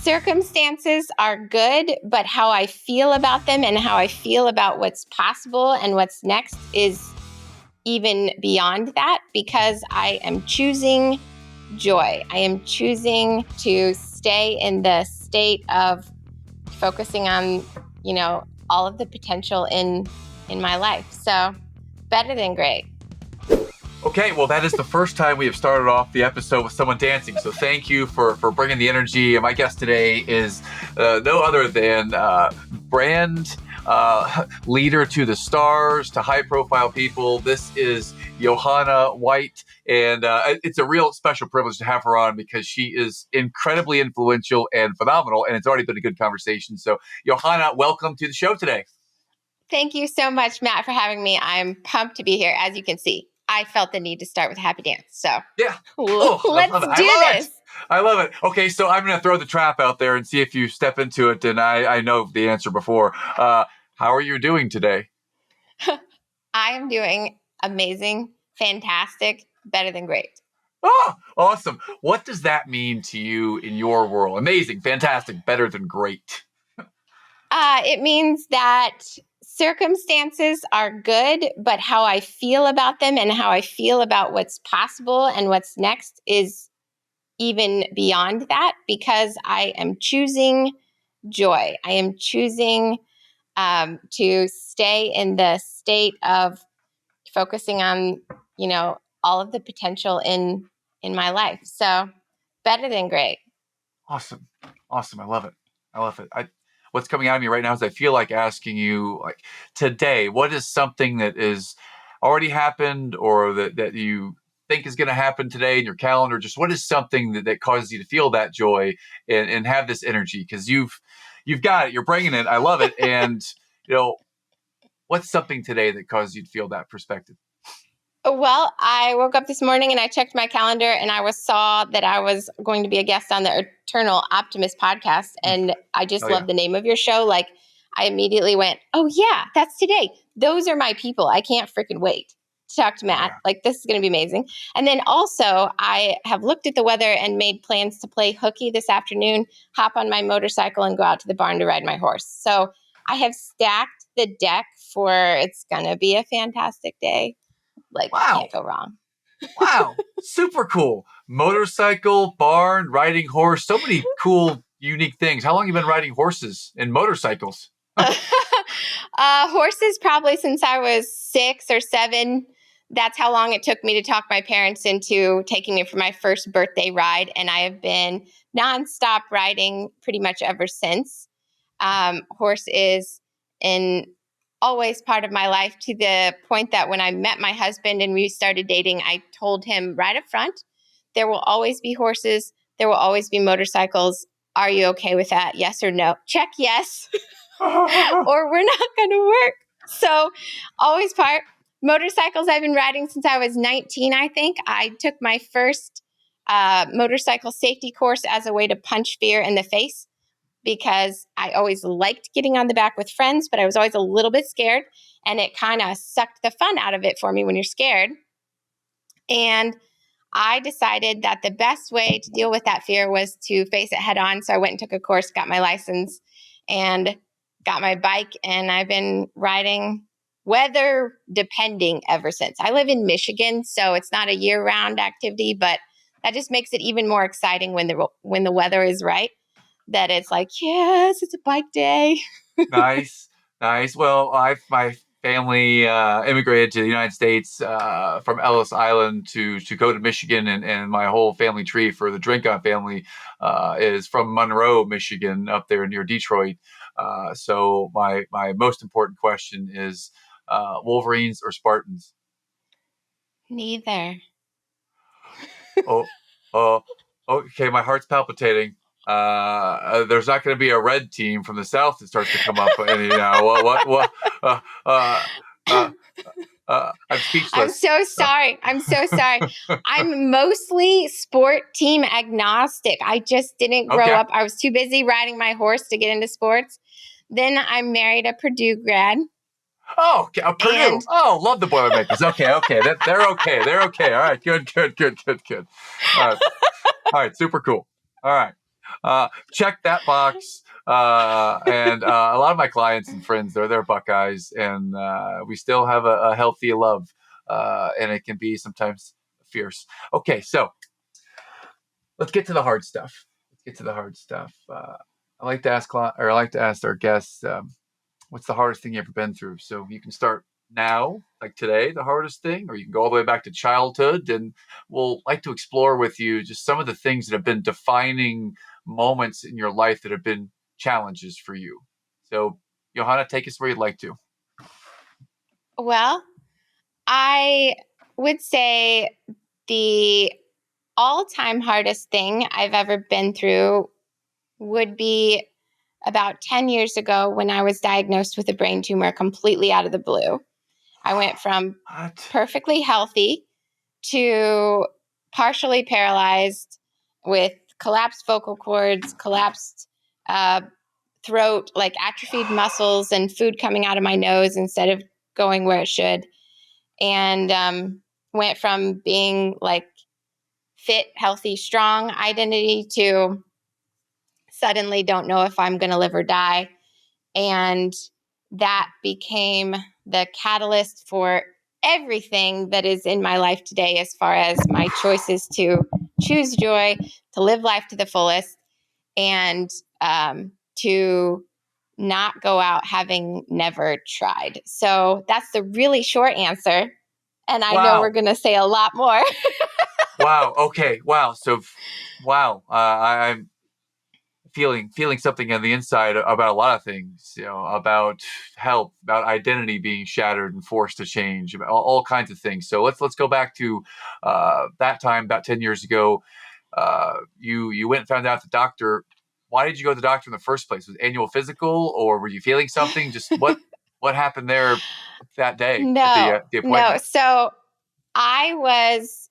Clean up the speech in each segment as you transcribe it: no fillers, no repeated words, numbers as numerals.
Circumstances are good, but how I feel about them and how I feel about what's possible and what's next is even beyond that, because I am choosing joy. I am choosing to stay in the state of focusing on, all of the potential in my life. So better than great. Okay, well, that is the first time we have started off the episode with someone dancing. So thank you for bringing the energy. And my guest today is no other than brand leader to the stars, to high-profile people. This is Johanna White, and it's a real special privilege to have her on because she is incredibly influential and phenomenal, and it's already been a good conversation. So, Johanna, welcome to the show today. Thank you so much, Matt, for having me. I'm pumped to be here. As you can see, I felt the need to start with a happy dance. So yeah, let's do this. I love it. Okay, so I'm going to throw the trap out there and see if you step into it. And I know the answer before. How are you doing today? I am doing amazing, fantastic, better than great. Oh, awesome. What does that mean to you in your world? Amazing, fantastic, better than great. It means that circumstances are good, but how I feel about them and how I feel about what's possible and what's next is even beyond that, because I am choosing joy. I am choosing to stay in the state of focusing on, all of the potential in my life. So better than great. Awesome. I love it. What's coming out of me right now is I feel like asking you, like, today, what is something that is already happened or that you think is going to happen today in your calendar? Just what is something that causes you to feel that joy and have this energy? Because you've got it. You're bringing it. I love it. And, what's something today that causes you to feel that perspective? Well, I woke up this morning and I checked my calendar and I saw that I was going to be a guest on the Optimism podcast. And I just love the name of your show. Like, I immediately went, oh yeah, that's today. Those are my people. I can't freaking wait to talk to Matt. Like, this is going to be amazing. And then also I have looked at the weather and made plans to play hooky this afternoon, hop on my motorcycle and go out to the barn to ride my horse. So I have stacked the deck for it's going to be a fantastic day. Like, wow. Can't go wrong. Wow. Super cool. Motorcycle, barn, riding horse. So many cool, unique things. How long have you been riding horses and motorcycles? Horses probably since I was 6 or 7. That's how long it took me to talk my parents into taking me for my first birthday ride. And I have been nonstop riding pretty much ever since. Horse is always part of my life, to the point that when I met my husband and we started dating, I told him right up front, there will always be horses. There will always be motorcycles. Are you okay with that? Yes or no? Check yes. Or we're not going to work. So always part. Motorcycles I've been riding since I was 19, I think. I took my first motorcycle safety course as a way to punch fear in the face, because I always liked getting on the back with friends, but I was always a little bit scared, and it kind of sucked the fun out of it for me when you're scared. And I decided that the best way to deal with that fear was to face it head on. So I went and took a course, got my license, and got my bike, and I've been riding weather depending ever since. I live in Michigan, so it's not a year-round activity, but that just makes it even more exciting when the weather is right. That it's like, yes, it's a bike day. Nice. Well, my family immigrated to the United States from Ellis Island to go to Michigan, and my whole family tree for the Drink-On family is from Monroe, Michigan, up there near Detroit. So my most important question is Wolverines or Spartans? Neither. Okay, my heart's palpitating. There's not going to be a red team from the South that starts to come up. And, I'm speechless. I'm so sorry. I'm mostly sport team agnostic. I just didn't grow up. I was too busy riding my horse to get into sports. Then I married a Purdue grad. Oh, okay. Purdue. Love the Boilermakers. Okay. They're okay. All right. Good. All right. Super cool. All right. Check that box. And a lot of my clients and friends, they're Buckeyes, and we still have a healthy love, and it can be sometimes fierce. Okay, so let's get to the hard stuff. I like to ask our guests, what's the hardest thing you ever been through? So you can start now, like today, the hardest thing, or you can go all the way back to childhood, and we'll like to explore with you just some of the things that have been defining moments in your life that have been challenges for you. So, Johanna, take us where you'd like to. Well, I would say the all-time hardest thing I've ever been through would be about 10 years ago when I was diagnosed with a brain tumor completely out of the blue. I went from What? perfectly healthy to partially paralyzed with collapsed vocal cords, collapsed throat, like atrophied muscles and food coming out of my nose instead of going where it should. And went from being like fit, healthy, strong identity to suddenly don't know if I'm going to live or die. And that became the catalyst for everything that is in my life today, as far as my choices to choose joy, to live life to the fullest, and to not go out having never tried. So that's the really short answer. And I know we're Wow. going to say a lot more. Wow. Okay. Wow. So, wow. I'm feeling something on the inside about a lot of things, about health, about identity being shattered and forced to change, about all kinds of things. So let's go back to that time about 10 years ago. You went and found out the doctor. Why did you go to the doctor in the first place? Was it annual physical, or were you feeling something? Just what happened there that day at No, the no. appointment? So I was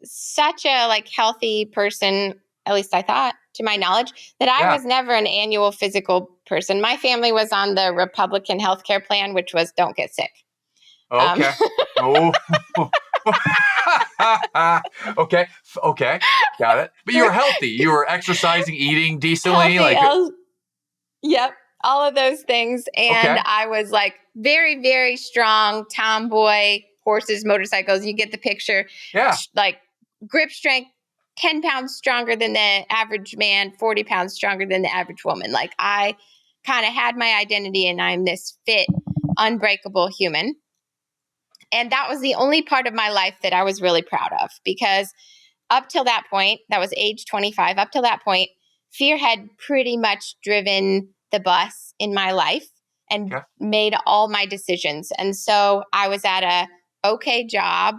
such a like healthy person, at least I thought, to my knowledge, that I Yeah. was never an annual physical person. My family was on the Republican healthcare plan, which was don't get sick. Okay. Oh. Okay. Okay. Got it. But you were healthy. You were exercising, eating decently. Healthy. Like, Yep. All of those things. And okay. I was like very, very strong tomboy, horses, motorcycles. You get the picture. Yeah. Like grip strength, 10 pounds stronger than the average man, 40 pounds stronger than the average woman. Like I kind of had my identity and I'm this fit, unbreakable human. And that was the only part of my life that I was really proud of, because up till that point, that was age 25, up till that point, fear had pretty much driven the bus in my life and Okay. made all my decisions. And so I was at a okay job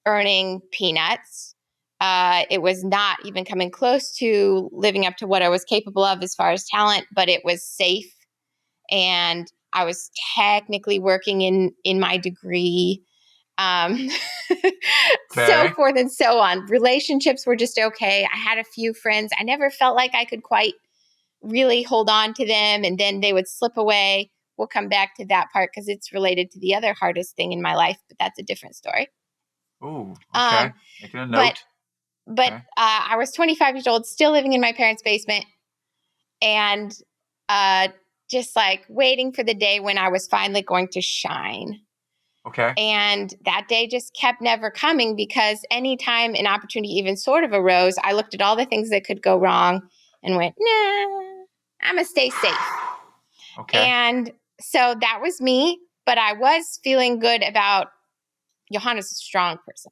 earning peanuts. It was not even coming close to living up to what I was capable of as far as talent, but it was safe. And I was technically working in my degree. Um, so Okay. forth and so on. Relationships were just okay. I had a few friends. I never felt like I could quite really hold on to them, and then they would slip away. We'll come back to that part because it's related to the other hardest thing in my life, but that's a different story. Ooh. Okay. Um, Making a but note. but Okay. I was 25 years old, still living in my parents' basement, and uh, just like waiting for the day when I was finally going to shine. Okay. And that day just kept never coming, because anytime an opportunity even sort of arose, I looked at all the things that could go wrong and went, nah, I'm going to stay safe. Okay. And so that was me, but I was feeling good about Johanna's a strong person.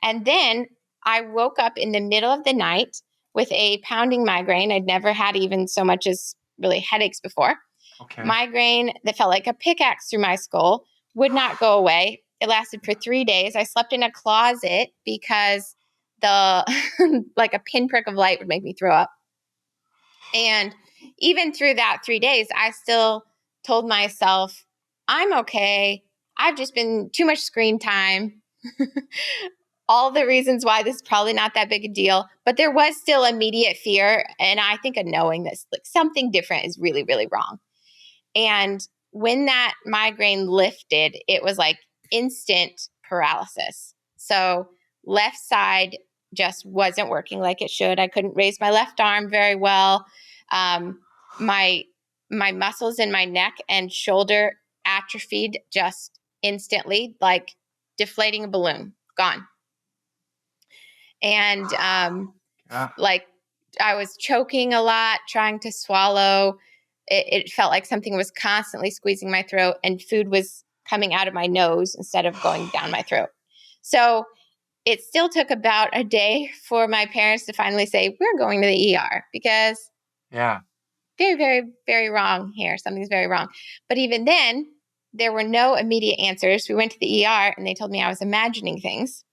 And then I woke up in the middle of the night with a pounding migraine. I'd never had even so much as really headaches before. Okay. Migraine that felt like a pickaxe through my skull, would not go away. It lasted for 3 days. I slept in a closet because the like a pinprick of light would make me throw up. And even through that 3 days, I still told myself, I'm okay. I've just been too much screen time. All the reasons why this is probably not that big a deal, but there was still immediate fear. And I think a knowing that like something different is really, really wrong. And when that migraine lifted, it was like instant paralysis. So left side just wasn't working like it should. I couldn't raise my left arm very well. My muscles in my neck and shoulder atrophied just instantly, like deflating a balloon, gone. And like I was choking a lot, trying to swallow. It felt like something was constantly squeezing my throat, and food was coming out of my nose instead of going down my throat. So it still took about a day for my parents to finally say, we're going to the ER, because very, very, very wrong here. Something's very wrong. But even then, there were no immediate answers. We went to the ER and they told me I was imagining things.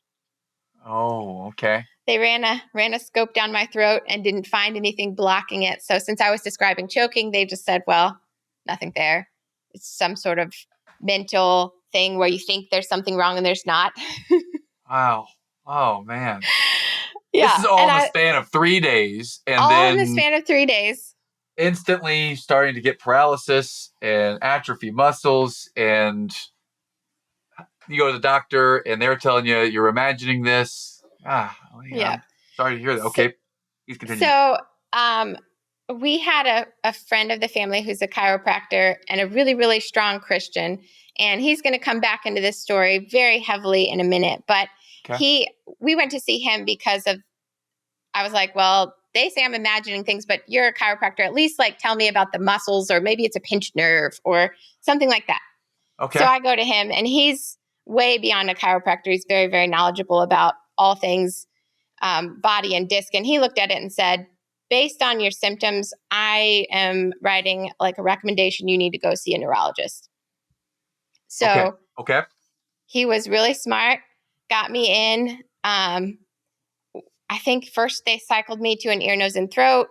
Oh, okay. They ran a scope down my throat and didn't find anything blocking it. So since I was describing choking, they just said, well, nothing there. It's some sort of mental thing where you think there's something wrong and there's not. Wow. Oh, man. Yeah. This is all in the span of 3 days. And all then in the span of 3 days. Instantly starting to get paralysis and atrophy muscles, and you go to the doctor and they're telling you you're imagining this. Yeah. Sorry to hear that. Okay, please continue. So we had a friend of the family who's a chiropractor and a really, really strong Christian. And he's going to come back into this story very heavily in a minute. But we went to see him because of, I was like, well, they say I'm imagining things, but you're a chiropractor. At least like tell me about the muscles, or maybe it's a pinched nerve or something like that. Okay. So I go to him, and he's way beyond a chiropractor. He's very, very knowledgeable about all things body and disc. And he looked at it and said, based on your symptoms, I am writing like a recommendation. You need to go see a neurologist. So okay. He was really smart, got me in. I think first they cycled me to an ear, nose, and throat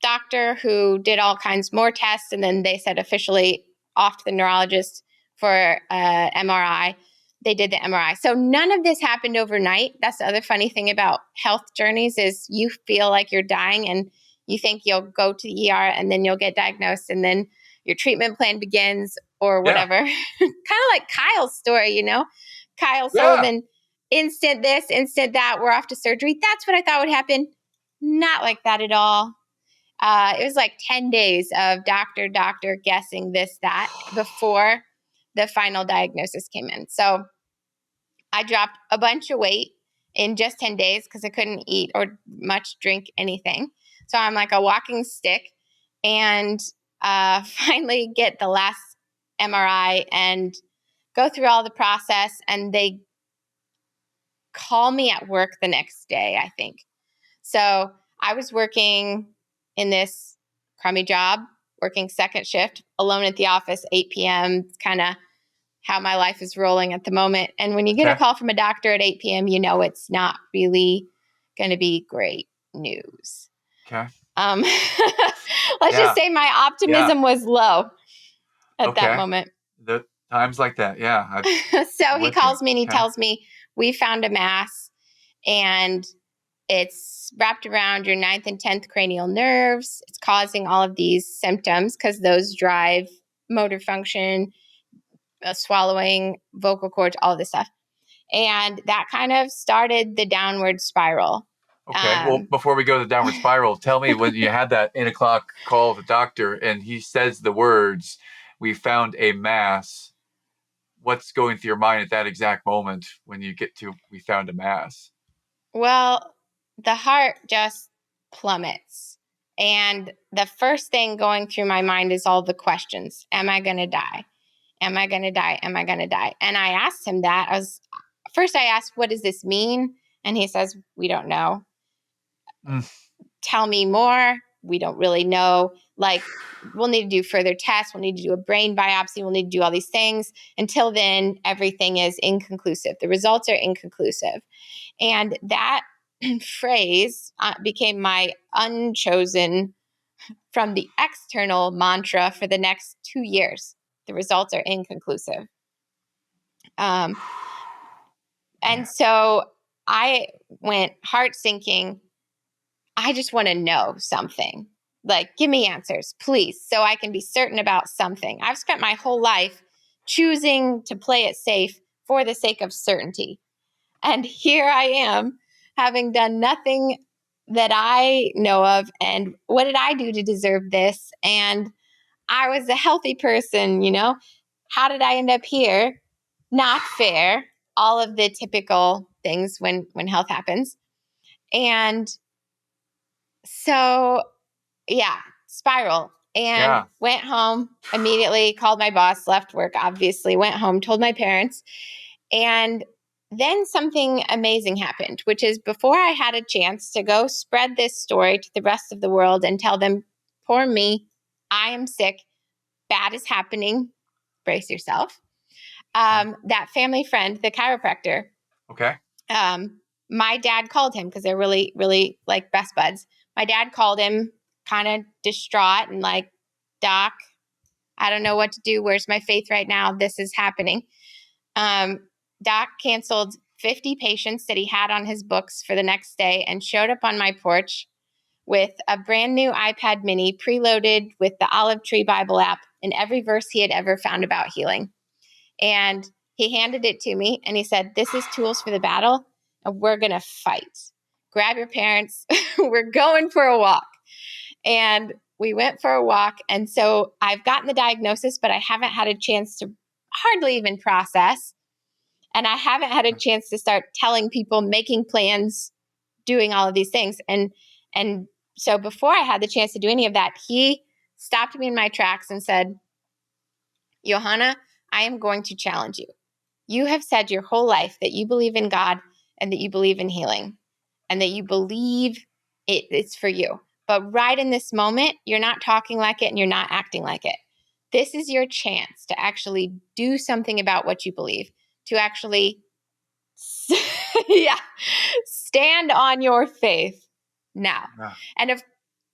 doctor who did all kinds more tests. And then they said officially off to the neurologist for MRI. They did the MRI. So none of this happened overnight. That's the other funny thing about health journeys is you feel like you're dying and you think you'll go to the ER and then you'll get diagnosed and then your treatment plan begins or whatever. Kind of like Kyle's story, you know? Kyle Sullivan, instant this, instant that, we're off to surgery. That's what I thought would happen. Not like that at all. It was like 10 days of doctor guessing this, that before the final diagnosis came in. So I dropped a bunch of weight in just 10 days because I couldn't eat or much drink anything. So I'm like a walking stick, and finally get the last MRI and go through all the process. And they call me at work the next day, I think. So I was working in this crummy job, working second shift, alone at the office, 8 p.m., kind of how my life is rolling at the moment. And when you get a call from a doctor at 8 p.m., you know it's not really going to be great news. Okay. Let's just say my optimism was low at that moment. The times like that, yeah. So he calls me and he tells me, we found a mass and it's wrapped around your 9th and 10th cranial nerves. It's causing all of these symptoms because those drive motor function, swallowing, vocal cords, all of this stuff. And that kind of started the downward spiral. Okay. Well, before we go to the downward spiral, tell me when you had that 8 o'clock call with the doctor and he says the words, we found a mass. What's going through your mind at that exact moment when you get to, we found a mass? Well, the heart just plummets. And the first thing going through my mind is all the questions. Am I going to die? Am I going to die? Am I going to die? And I asked him that. I asked, what does this mean? And he says, we don't know. Tell me more. We don't really know. Like, we'll need to do further tests. We'll need to do a brain biopsy. We'll need to do all these things. Until then, everything is inconclusive. The results are inconclusive. And that phrase became my unchosen from the external mantra for the next 2 years. The results are inconclusive. And so I went heart sinking. I just want to know something. Like, give me answers, please, so I can be certain about something. I've spent my whole life choosing to play it safe for the sake of certainty. And here I am having done nothing that I know of. And what did I do to deserve this? And I was a healthy person, How did I end up here? Not fair. All of the typical things when health happens. And so, yeah, spiral. And went home immediately, called my boss, left work, obviously, went home, told my parents. And then something amazing happened, which is before I had a chance to go spread this story to the rest of the world and tell them, poor me, I am sick, bad is happening, brace yourself. That family friend, the chiropractor. Okay. My dad called him because they're really, really like best buds. My dad called him kind of distraught and like, Doc, I don't know what to do. Where's my faith right now? This is happening. Doc canceled 50 patients that he had on his books for the next day and showed up on my porch with a brand new iPad mini preloaded with the Olive Tree Bible app and every verse he had ever found about healing. And he handed it to me and he said, this is tools for the battle and we're going to fight. Grab your parents. We're going for a walk. And we went for a walk. And so I've gotten the diagnosis, but I haven't had a chance to hardly even process. And I haven't had a chance to start telling people, making plans, doing all of these things. And so before I had the chance to do any of that, he stopped me in my tracks and said, Johanna, I am going to challenge you. You have said your whole life that you believe in God and that you believe in healing and that you believe it's for you. But right in this moment, you're not talking like it and you're not acting like it. This is your chance to actually do something about what you believe, to actually stand on your faith now. Yeah. And of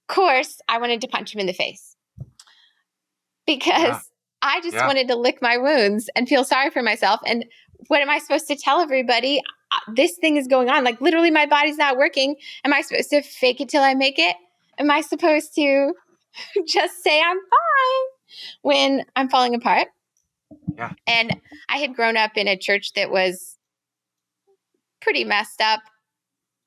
course, I wanted to punch him in the face because I just wanted to lick my wounds and feel sorry for myself. And what am I supposed to tell everybody? This thing is going on. Like literally my body's not working. Am I supposed to fake it till I make it? Am I supposed to just say I'm fine when I'm falling apart? Yeah. And I had grown up in a church that was pretty messed up.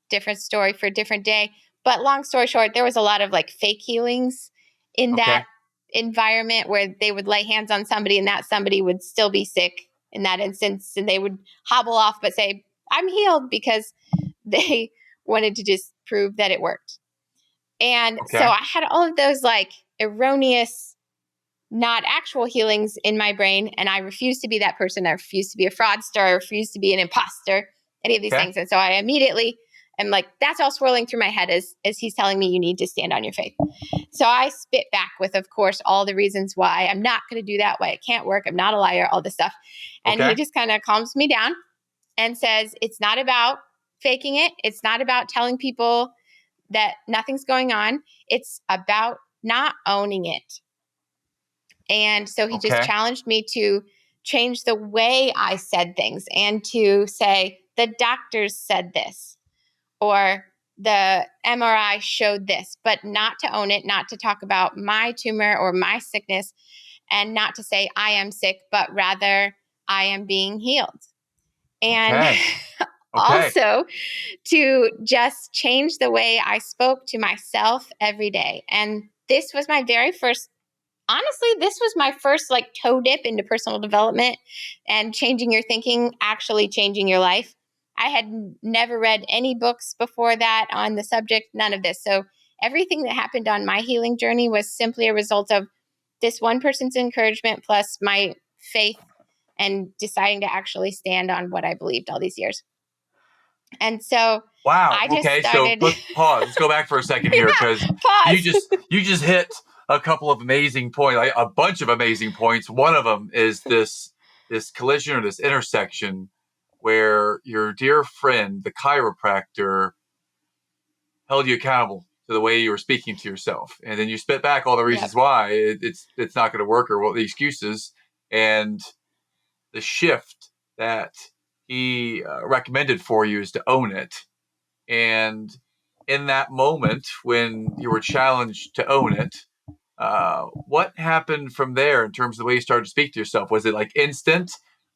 Different story for a different day. But long story short, there was a lot of like fake healings in that environment where they would lay hands on somebody and that somebody would still be sick in that instance. And they would hobble off but say, I'm healed, because they wanted to just prove that it worked. And so I had all of those like erroneous, not actual healings in my brain. And I refused to be that person. I refused to be a fraudster. I refused to be an imposter, any of these things. And so I immediately am like, that's all swirling through my head as he's telling me you need to stand on your faith. So I spit back with, of course, all the reasons why I'm not going to do that, why it can't work. I'm not a liar, all this stuff. And he just kind of calms me down and says, it's not about faking it. It's not about telling people that nothing's going on. It's about not owning it. And so he just challenged me to change the way I said things and to say, the doctors said this, or the MRI showed this, but not to own it, not to talk about my tumor or my sickness, and not to say I am sick, but rather I am being healed. And also to just change the way I spoke to myself every day. And this was my very first, honestly, this was my first like toe dip into personal development and changing your thinking, actually changing your life. I had never read any books before that on the subject, none of this. So everything that happened on my healing journey was simply a result of this one person's encouragement plus my faith and deciding to actually stand on what I believed all these years. And so I just started. So let's pause. Let's go back for a second here, because you just hit a couple of amazing points, like a bunch of amazing points. One of them is this collision or this intersection where your dear friend, the chiropractor, held you accountable to the way you were speaking to yourself, and then you spit back all the reasons why it's not going to work, or what the excuses, and the shift that he recommended for you is to own it. And in that moment when you were challenged to own it, what happened from there in terms of the way you started to speak to yourself? Was it like instant?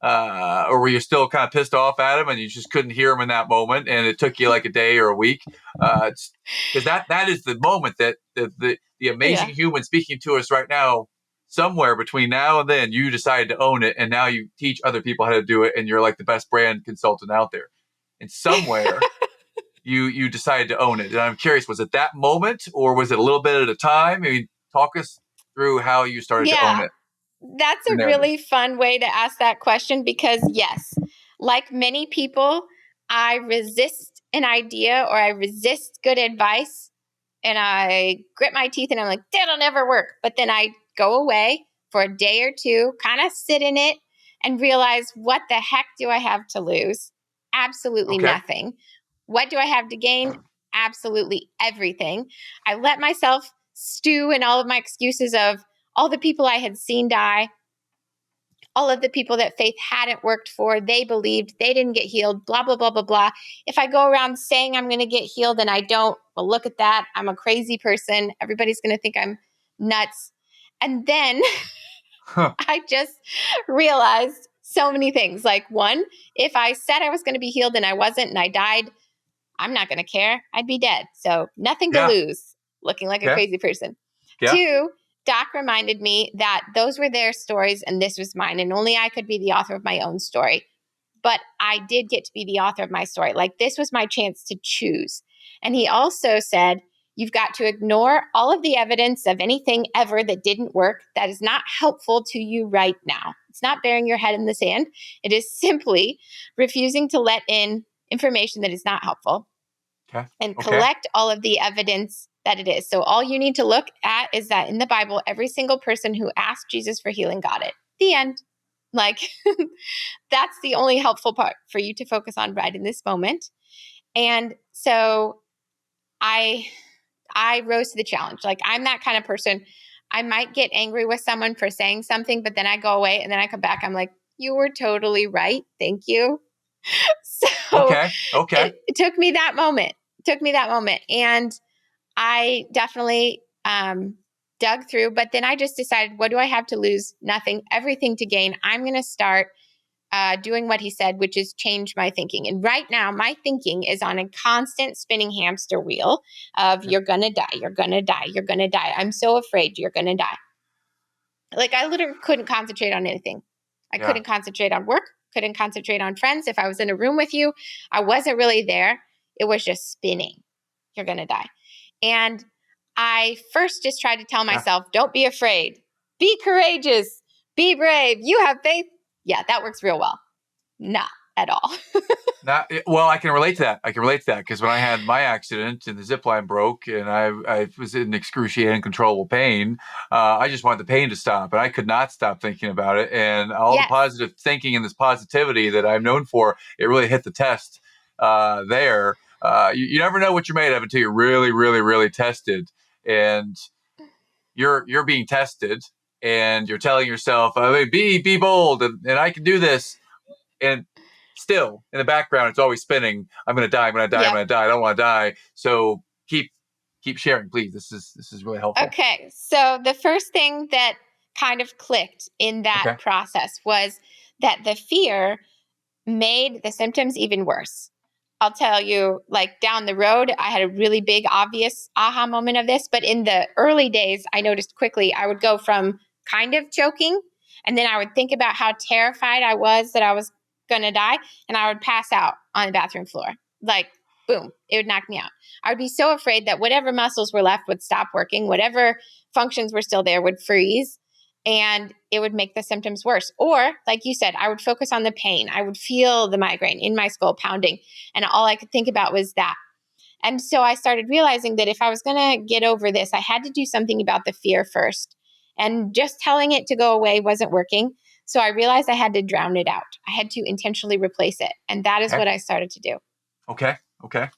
or were you still kind of pissed off at him and you just couldn't hear him in that moment, and it took you like a day or a week? Because that is the moment that the amazing Yeah. human speaking to us right now. Somewhere between now and then, you decided to own it, and now you teach other people how to do it, and you're like the best brand consultant out there. And somewhere you decided to own it. And I'm curious, was it that moment, or was it a little bit at a time? I mean, talk us through how you started to own Yeah. it, That's your a narrative. really fun way to ask that question because, yes, like many people, I resist an idea or I resist good advice and I grit my teeth and I'm like, that'll never work. But then I go away for a day or two, kind of sit in it and realize, what the heck do I have to lose? Absolutely Okay. nothing. What do I have to gain? Absolutely everything. I let myself stew in all of my excuses of all the people I had seen die, all of the people that faith hadn't worked for, they believed, they didn't get healed, blah, blah, blah, blah, blah. If I go around saying I'm going to get healed and I don't, well, look at that. I'm a crazy person. Everybody's going to think I'm nuts. And then Huh. I just realized so many things. Like, one, if I said I was going to be healed and I wasn't and I died, I'm not going to care. I'd be dead. So nothing to Yeah. lose, looking like a Okay. crazy person. Yeah. Two, Doc reminded me that those were their stories and this was mine, and only I could be the author of my own story. But I did get to be the author of my story. Like, this was my chance to choose. And he also said, you've got to ignore all of the evidence of anything ever that didn't work that is not helpful to you right now. It's not burying your head in the sand. It is simply refusing to let in information that is not helpful Okay. and Okay. collect all of the evidence that it is. So all you need to look at is that in the Bible, every single person who asked Jesus for healing got it. The end. Like, that's the only helpful part for you to focus on right in this moment. And so I rose to the challenge. Like, I'm that kind of person. I might get angry with someone for saying something, but then I go away and then I come back. I'm like, you were totally right. Thank you. So Okay. Okay. it took me that moment. And I definitely dug through, but then I just decided, what do I have to lose? Nothing, everything to gain. I'm going to start doing what he said, which is change my thinking. And right now, my thinking is on a constant spinning hamster wheel of, you're going to die, you're going to die, you're going to die. I'm so afraid you're going to die. Like, I literally couldn't concentrate on anything. I Yeah. couldn't concentrate on work, couldn't concentrate on friends. If I was in a room with you, I wasn't really there. It was just spinning. You're going to die. And I first just tried to tell Yeah. myself, don't be afraid, be courageous, be brave. You have faith. Yeah, that works real well. Not at all. Well, I can relate to that. Because when I had my accident and the zip line broke and I was in excruciating, uncontrollable pain, I just wanted the pain to stop, and I could not stop thinking about it. And all the Yes. positive thinking and this positivity that I'm known for, it really hit the test there. You never know what you're made of until you're really, really, really tested, and you're being tested, and you're telling yourself, be bold, and I can do this. And still in the background, it's always spinning. I'm going to die. I'm going to die. I'm Yep. going to die. I don't want to die. So keep sharing, please. This is really helpful. Okay. So the first thing that kind of clicked in that Okay. process was that the fear made the symptoms even worse. I'll tell you, like, down the road, I had a really big, obvious aha moment of this. But in the early days, I noticed quickly I would go from kind of choking, and then I would think about how terrified I was that I was going to die, and I would pass out on the bathroom floor. Like, boom, it would knock me out. I would be so afraid that whatever muscles were left would stop working, whatever functions were still there would freeze, and it would make the symptoms worse. Or, like you said, I would focus on the pain. I would feel the migraine in my skull pounding, and all I could think about was that. And so I started realizing that if I was going to get over this, I had to do something about the fear first. And just telling it to go away wasn't working. So I realized I had to drown it out. I had to intentionally replace it. And that is Okay. what I started to do. Okay. Okay.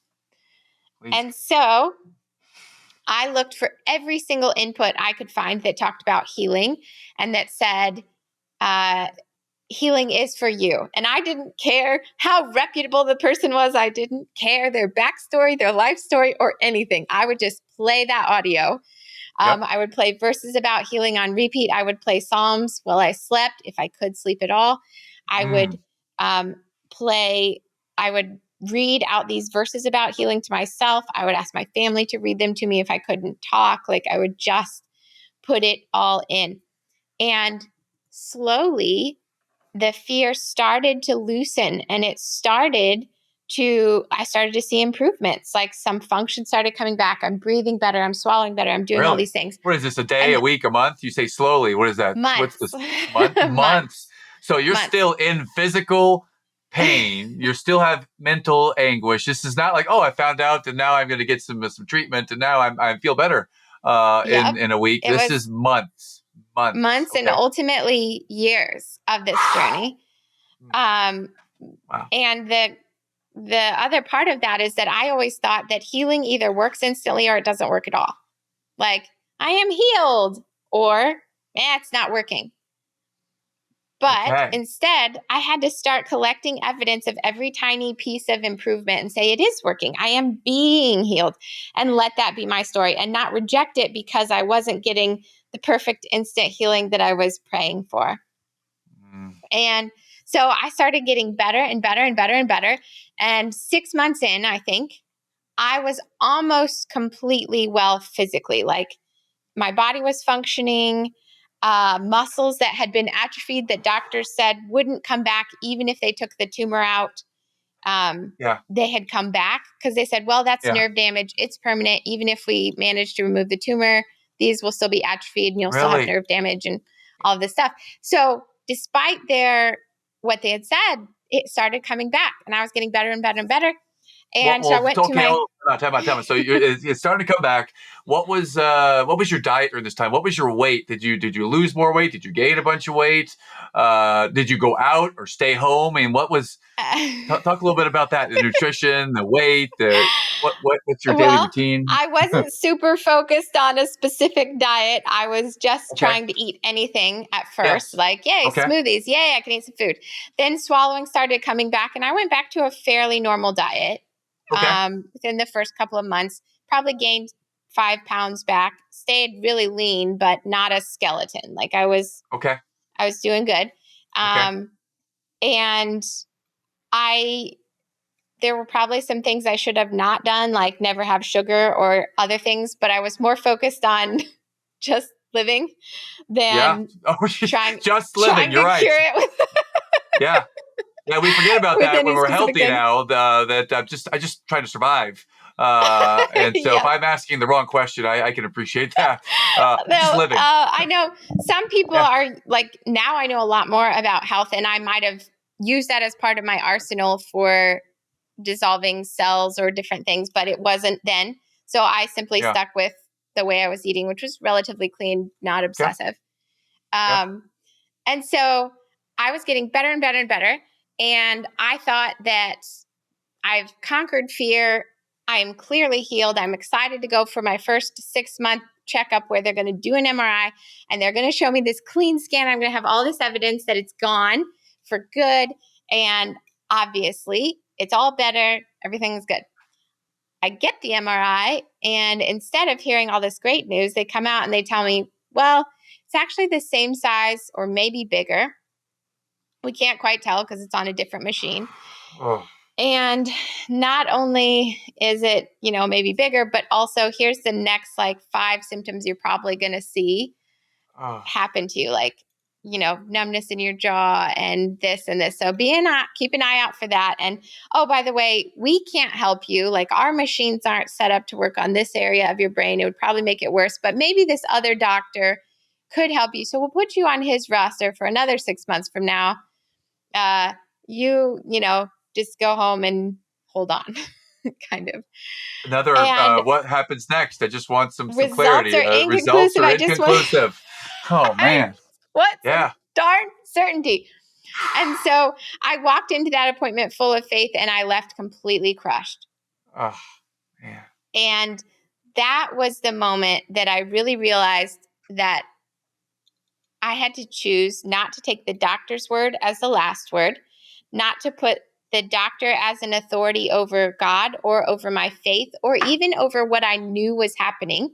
Please. And so I looked for every single input I could find that talked about healing and that said, healing is for you. And I didn't care how reputable the person was. I didn't care their backstory, their life story, or anything. I would just play that audio. Yep. I would play verses about healing on repeat. I would play Psalms while I slept, if I could sleep at all. I would play, I would read out these verses about healing to myself. I would ask my family to read them to me if I couldn't talk. Like I would just put it all in. And slowly the fear started to loosen and I started to see improvements. Like some function started coming back. I'm breathing better. I'm swallowing better. I'm doing all Really? these things. What is this? A day, a And week, a month? You say slowly. What is that? What's months, this? Months. So you're months. still in physical pain. You still have mental anguish. This is not like, oh, I found out and now I'm going to get some treatment and now I feel better Yep. in a week. It This was is months. Months. months and Okay. ultimately years of this journey. Wow. And the other part of that is that I always thought that healing either works instantly or it doesn't work at all. Like, I am healed or it's not working. But Okay. instead, I had to start collecting evidence of every tiny piece of improvement and say, it is working. I am being healed, and let that be my story and not reject it because I wasn't getting the perfect instant healing that I was praying for. And so I started getting better and better and better and better. And 6 months in, I think, I was almost completely well physically. Like my body was functioning, muscles that had been atrophied that doctors said wouldn't come back even if they took the tumor out. Yeah. They had come back because they said, well, that's Yeah. nerve damage. It's permanent. Even if we manage to remove the tumor, these will still be atrophied and you'll still have Really? nerve damage and all of this stuff. So despite what they had said, it started coming back and I was getting better and better and better. And so I went to Okay. my, Time out. So it's starting to come back. What was your diet during this time? What was your weight? Did you lose more weight? Did you gain a bunch of weight? Did you go out or stay home? I mean, talk a little bit about that. The nutrition, the weight, what's your daily well, routine? I wasn't super focused on a specific diet. I was just Okay. trying to eat anything at first. Yes. Like, yay, Okay. smoothies. Yay, I can eat some food. Then swallowing started coming back, and I went back to a fairly normal diet Okay. within the first couple of months. Probably gained 5 pounds back, stayed really lean, but not a skeleton. Like I was Okay. doing good. Okay. And there were probably some things I should have not done, like never have sugar or other things, but I was more focused on just living Yeah. than Oh, trying just living. trying You're to right. cure it Yeah. Yeah, we forget about with that when any we're specific healthy thing. now. That I just try to survive, and so if Yeah. I'm asking the wrong question, I can appreciate that. Just No, living. I know some people Yeah, are like, now I know a lot more about health, and I might have used that as part of my arsenal for dissolving cells or different things, but it wasn't then. So I simply yeah, stuck with the way I was eating, which was relatively clean, not yeah, obsessive. yeah. Um, and so I was getting better and better and better. And I thought that I've conquered fear. I am clearly healed. I'm excited to go for my first 6-month checkup where they're going to do an MRI and they're going to show me this clean scan. I'm going to have all this evidence that it's gone for good. And obviously, it's all better. Everything's good. I get the MRI, and instead of hearing all this great news, they come out and they tell me, well, it's actually the same size or maybe bigger. We can't quite tell because it's on a different machine. Oh, And not only is it, maybe bigger, but also here's the next like 5 symptoms you're probably going to see oh, happen to you, like, numbness in your jaw and this and this. So keep an eye out for that. And oh, by the way, we can't help you. Like our machines aren't set up to work on this area of your brain. It would probably make it worse, but maybe this other doctor could help you. So we'll put you on his roster for another 6 months from now. Just go home and hold on, kind of. another. And What happens next? I just want some results clarity. are Results inconclusive. are I just want inconclusive. Oh man. some Yeah. darn certainty. And so I walked into that appointment full of faith and I left completely crushed. Oh man. And that was the moment that I really realized that I had to choose not to take the doctor's word as the last word, not to put the doctor as an authority over God or over my faith or even over what I knew was happening.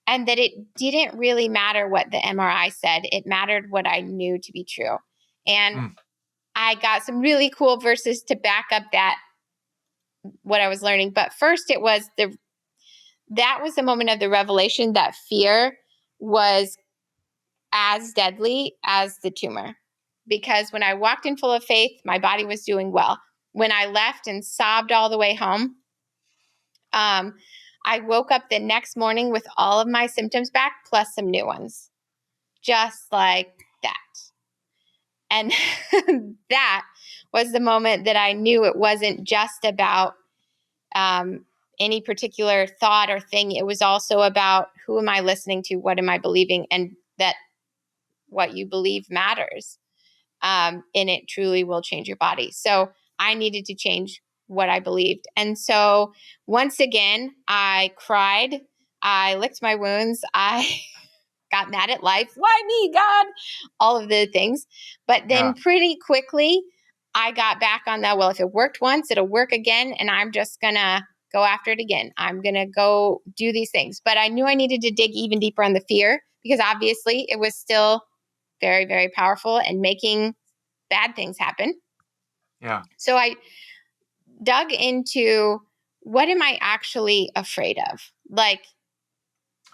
And that it didn't really matter what the MRI said. It mattered what I knew to be true. And Mm. I got some really cool verses to back up what I was learning. But first that was the moment of the revelation that fear was as deadly as the tumor. Because when I walked in full of faith, my body was doing well. When I left and sobbed all the way home, I woke up the next morning with all of my symptoms back, plus some new ones, just like that. And that was the moment that I knew it wasn't just about any particular thought or thing. It was also about who am I listening to? What am I believing? And that what you believe matters. And it truly will change your body. So I needed to change what I believed. And so once again, I cried. I licked my wounds. I got mad at life. Why me, God? All of the things. But then pretty quickly, I got back on that. Well, if it worked once, it'll work again. And I'm just going to go after it again. I'm going to go do these things. But I knew I needed to dig even deeper on the fear because obviously it was still very, very powerful and making bad things happen. Yeah. So I dug into what am I actually afraid of? Like,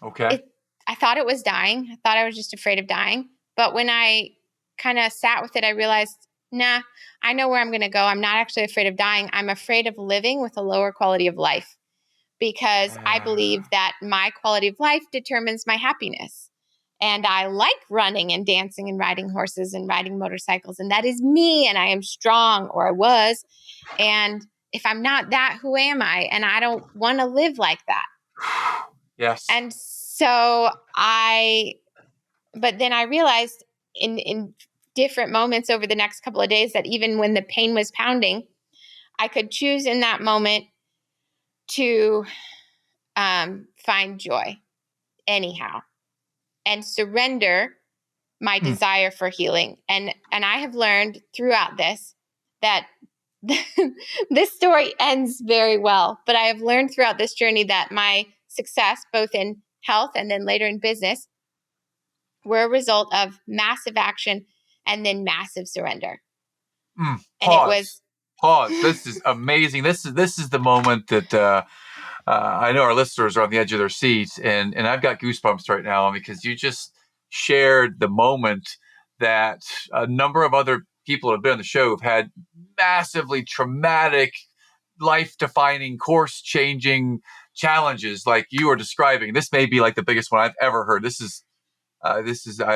Okay. I thought it was dying. I thought I was just afraid of dying. But when I kind of sat with it, I realized, nah, I know where I'm going to go. I'm not actually afraid of dying. I'm afraid of living with a lower quality of life because I believe that my quality of life determines my happiness. And I like running and dancing and riding horses and riding motorcycles. And that is me. And I am strong, or I was. And if I'm not that, who am I? And I don't want to live like that. Yes. And so but then I realized in different moments over the next couple of days that even when the pain was pounding, I could choose in that moment to find joy anyhow and surrender my desire for healing. And I have learned throughout this that this story ends very well, but I have learned throughout this journey that my success, both in health and then later in business, were a result of massive action and then massive surrender. Pause. And it was Pause. This is amazing. This is the moment that I know our listeners are on the edge of their seats, and I've got goosebumps right now because you just shared the moment that a number of other people who have been on the show have had massively traumatic, life-defining, course-changing challenges like you are describing. This may be like the biggest one I've ever heard. This is I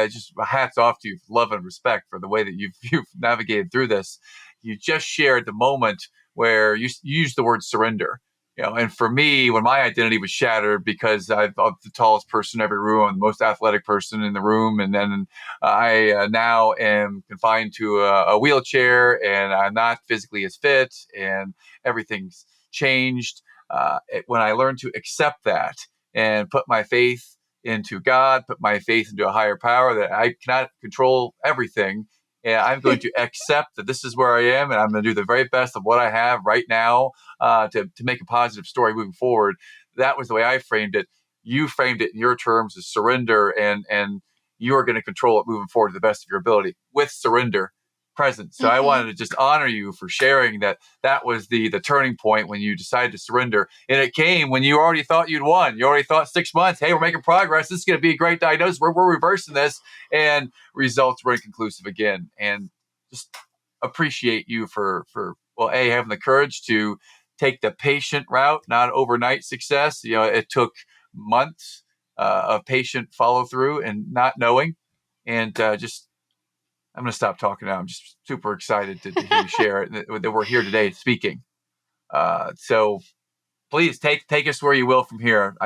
just hats off to you, love and respect for the way that you've navigated through this. You just shared the moment where you used the word surrender. And for me, when my identity was shattered because I'm the tallest person in every room, I'm the most athletic person in the room, and then I now am confined to a wheelchair, and I'm not physically as fit, and everything's changed. When I learned to accept that and put my faith into God, put my faith into a higher power, that I cannot control everything. And I'm going to accept that this is where I am, and I'm going to do the very best of what I have right now to make a positive story moving forward. That was the way I framed it. You framed it in your terms as surrender, and you are going to control it moving forward to the best of your ability with surrender present. So I wanted to just honor you for sharing that was the turning point when you decided to surrender. And it came when you already thought you'd won. You already thought 6 months, hey, we're making progress. This is going to be a great diagnosis. We're reversing this. And results were inconclusive again. And just appreciate you for having the courage to take the patient route, not overnight success. It took months of patient follow through and not knowing. And just I'm going to stop talking now. I'm just super excited to hear you share it, that we're here today speaking. So please take us where you will from here.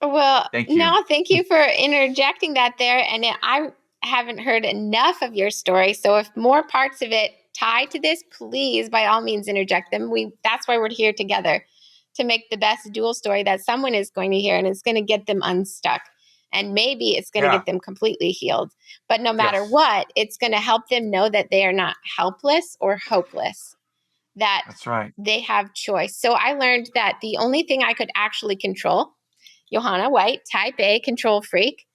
Well, Thank you. no, thank you for interjecting that there. And I haven't heard enough of your story. So if more parts of it tie to this, please, by all means, interject them. That's why we're here together, to make the best dual story that someone is going to hear, and it's going to get them unstuck. And maybe it's going to get them completely healed. But no matter what, it's going to help them know that they are not helpless or hopeless, that That's right. they have choice. So I learned that the only thing I could actually control, Johanna White, type A control freak,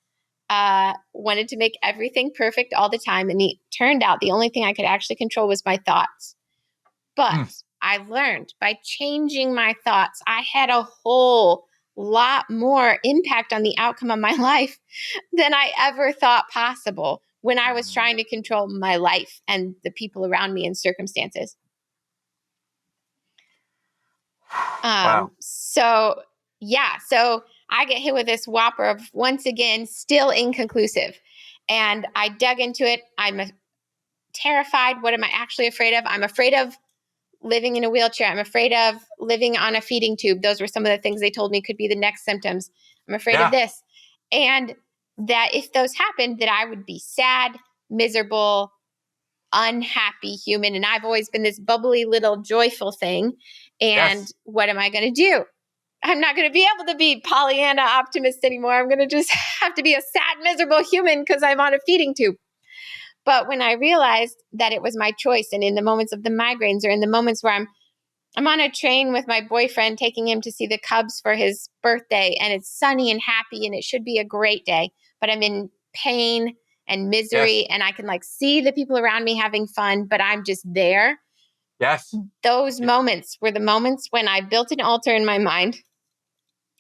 wanted to make everything perfect all the time. And it turned out the only thing I could actually control was my thoughts. But I learned by changing my thoughts, I had a whole lot more impact on the outcome of my life than I ever thought possible when I was trying to control my life and the people around me and circumstances. Wow. So I get hit with this whopper of, once again, still inconclusive. And I dug into it. I'm terrified. What am I actually afraid of? I'm afraid of living in a wheelchair. I'm afraid of living on a feeding tube. Those were some of the things they told me could be the next symptoms. I'm afraid of this. And that if those happened, that I would be sad, miserable, unhappy human. And I've always been this bubbly little joyful thing. And what am I going to do? I'm not going to be able to be Pollyanna optimist anymore. I'm going to just have to be a sad, miserable human because I'm on a feeding tube. But when I realized that it was my choice, and in the moments of the migraines, or in the moments where I'm on a train with my boyfriend, taking him to see the Cubs for his birthday, and it's sunny and happy, and it should be a great day, but I'm in pain and misery, and I can see the people around me having fun, but I'm just there. Those moments were the moments when I built an altar in my mind,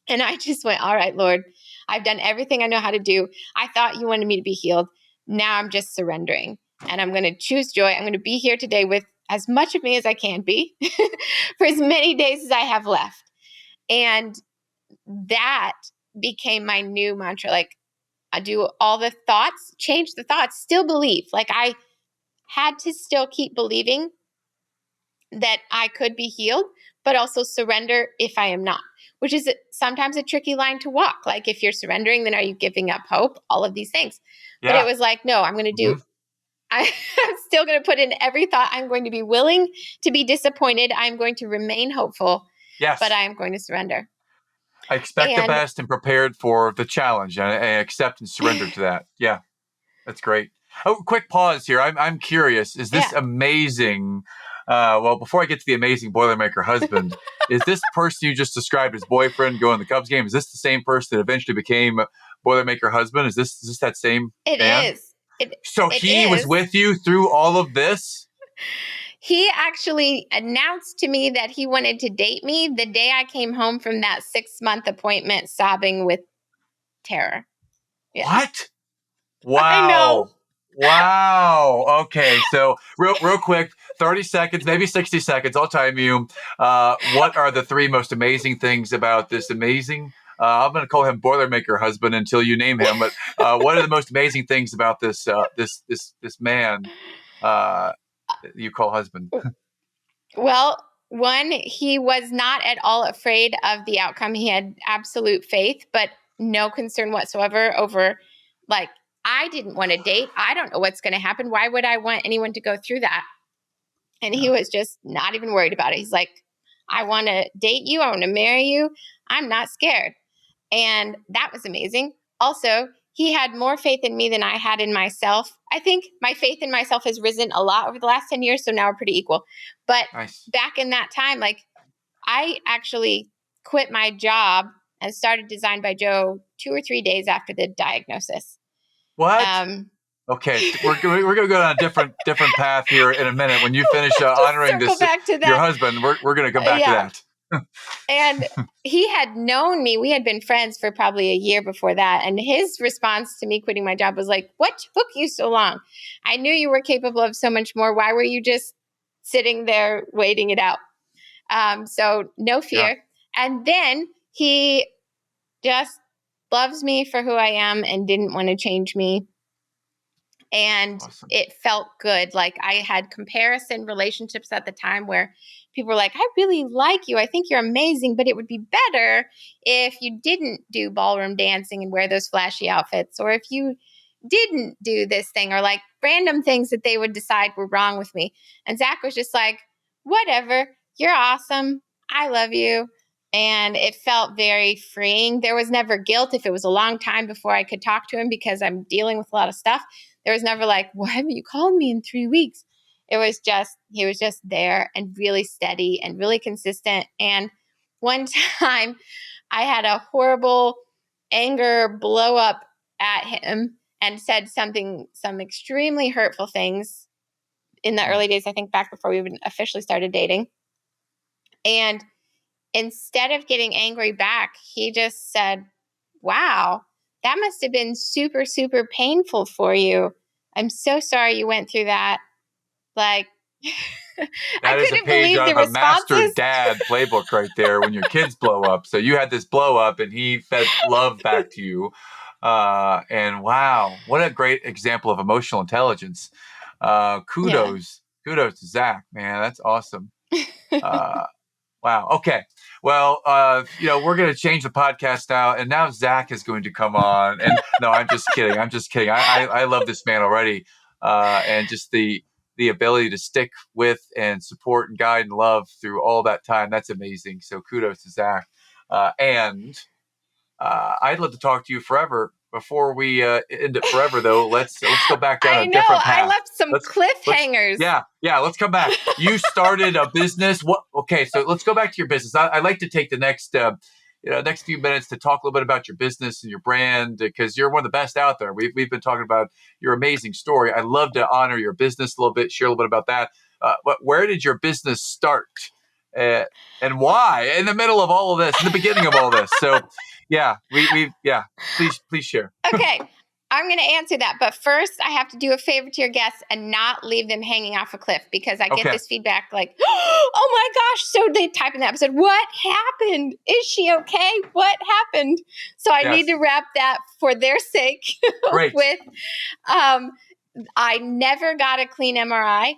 and I just went, all right, Lord, I've done everything I know how to do. I thought you wanted me to be healed. Now I'm just surrendering, and I'm going to choose joy. I'm going to be here today with as much of me as I can be for as many days as I have left. And that became my new mantra. I do all the thoughts, change the thoughts, still believe. I had to still keep believing that I could be healed, but also surrender if I am not, which is sometimes a tricky line to walk. If you're surrendering, then are you giving up hope? All of these things. But it was no, I'm going to do, I'm still going to put in every thought. I'm going to be willing to be disappointed. I'm going to remain hopeful, but I am going to surrender. I expect the best and prepared for the challenge, and I accept and surrender to that. Yeah, that's great. Oh, quick pause here. I'm curious. Is this amazing? Well, before I get to the amazing Boilermaker husband, is this person you just described as boyfriend going to the Cubs game? Is this the same person that eventually became Boilermaker husband? Is this that same man? It is. So he was with you through all of this? He actually announced to me that he wanted to date me the day I came home from that 6-month appointment, sobbing with terror. Yeah. What? Wow. I know. Wow. Okay. So real quick, 30 seconds, maybe 60 seconds. I'll time you. What are the 3 most amazing things about this amazing, I'm going to call him Boilermaker husband until you name him, but what are the most amazing things about this man you call husband? Well, one, he was not at all afraid of the outcome. He had absolute faith, but no concern whatsoever over, I didn't want to date. I don't know what's going to happen. Why would I want anyone to go through that? And he was just not even worried about it. He's like, I want to date you. I want to marry you. I'm not scared. And that was amazing. Also, he had more faith in me than I had in myself. I think my faith in myself has risen a lot over the last 10 years. So now we're pretty equal. But back in that time, I actually quit my job and started Design by Joe 2 or 3 days after the diagnosis. What? Okay, we're going to go on a different path here in a minute. When you finish honoring your husband, we're going to come back to that. And he had known me. We had been friends for probably a year before that. And his response to me quitting my job was like, what took you so long? I knew you were capable of so much more. Why were you just sitting there waiting it out? So no fear. Yeah. And then he just loves me for who I am and didn't want to change me. And it felt good. I had comparison relationships at the time where people were like, I really like you. I think you're amazing, but it would be better if you didn't do ballroom dancing and wear those flashy outfits, or if you didn't do this thing, or random things that they would decide were wrong with me. And Zach was just like, whatever, you're awesome. I love you. And it felt very freeing. There was never guilt if it was a long time before I could talk to him because I'm dealing with a lot of stuff. There was never why haven't you called me in 3 weeks? It was just, he was just there and really steady and really consistent. And one time I had a horrible anger blow up at him and said some extremely hurtful things in the early days, I think back before we even officially started dating. And instead of getting angry back, he just said, wow, that must have been super, super painful for you. I'm so sorry you went through that. Like, I That is a couldn't page believe out the of a master responses. dad playbook right there when your kids blow up. So you had this blow up and he fed love back to you. And wow, what a great example of emotional intelligence. Yeah. Kudos to Zach, man. That's awesome. Wow. Okay. Well, we're going to change the podcast now, and now Zach is going to come on. And no, I'm just kidding. I love this man already, and just the ability to stick with and support and guide and love through all that time. That's amazing. So kudos to Zach. And I'd love to talk to you forever. Before we end it forever, though, let's go back down I a know. different I path. left some cliffhangers. Let's come back. You started a business. Okay, so let's go back to your business. I'd like to take the next few minutes to talk a little bit about your business and your brand, because you're one of the best out there. We've been talking about your amazing story. I'd love to honor your business a little bit, share a little bit about that. But where did your business start, and why? In the middle of all of this, in the beginning of all this. So, please share. Okay, I'm going to answer that. But first, I have to do a favor to your guests and not leave them hanging off a cliff, because I get this feedback like, oh my gosh. So they type in the episode, what happened? Is she okay? What happened? So I need to wrap that for their sake with, I never got a clean MRI.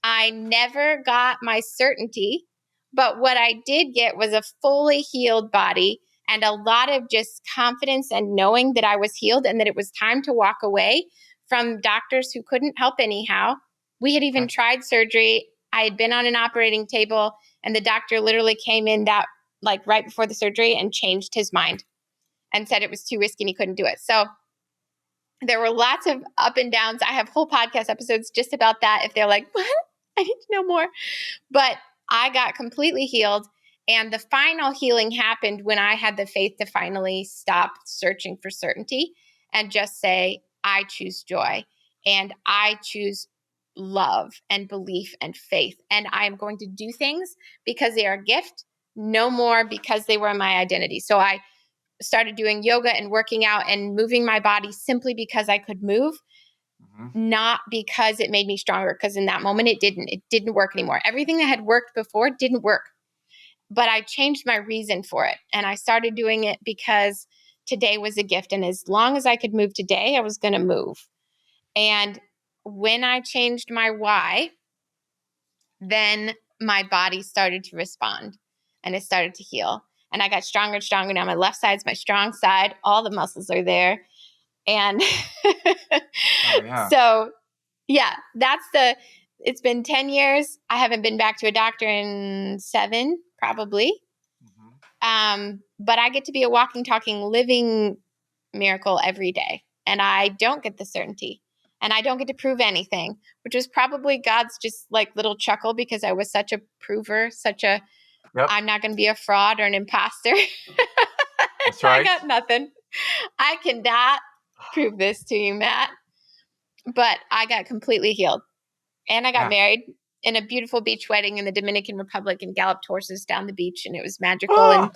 I never got my certainty. But what I did get was a fully healed body and a lot of just confidence and knowing that I was healed and that it was time to walk away from doctors who couldn't help anyhow. We had even tried surgery. I had been on an operating table, and the doctor literally came in right before the surgery and changed his mind and said it was too risky and he couldn't do it. So there were lots of up and downs. I have whole podcast episodes just about that. If they're like, what? I need to know more. But I got completely healed. And the final healing happened when I had the faith to finally stop searching for certainty and just say, I choose joy and I choose love and belief and faith. And I am going to do things because they are a gift, no more because they were my identity. So I started doing yoga and working out and moving my body simply because I could move, not because it made me stronger. Because in that moment, it didn't work anymore. Everything that had worked before didn't work. But I changed my reason for it. And I started doing it because today was a gift. And as long as I could move today, I was going to move. And when I changed my why, then my body started to respond and it started to heal. And I got stronger and stronger. Now my left side's my strong side. All the muscles are there. And so, it's been 10 years. I haven't been back to a doctor in 7, probably. But I get to be a walking, talking, living miracle every day. And I don't get the certainty. And I don't get to prove anything, which was probably God's just little chuckle, because I was such a prover, I'm not going to be a fraud or an imposter. That's right. I got nothing. I cannot prove this to you, Matt. But I got completely healed. And I got married in a beautiful beach wedding in the Dominican Republic and galloped horses down the beach. And it was magical. And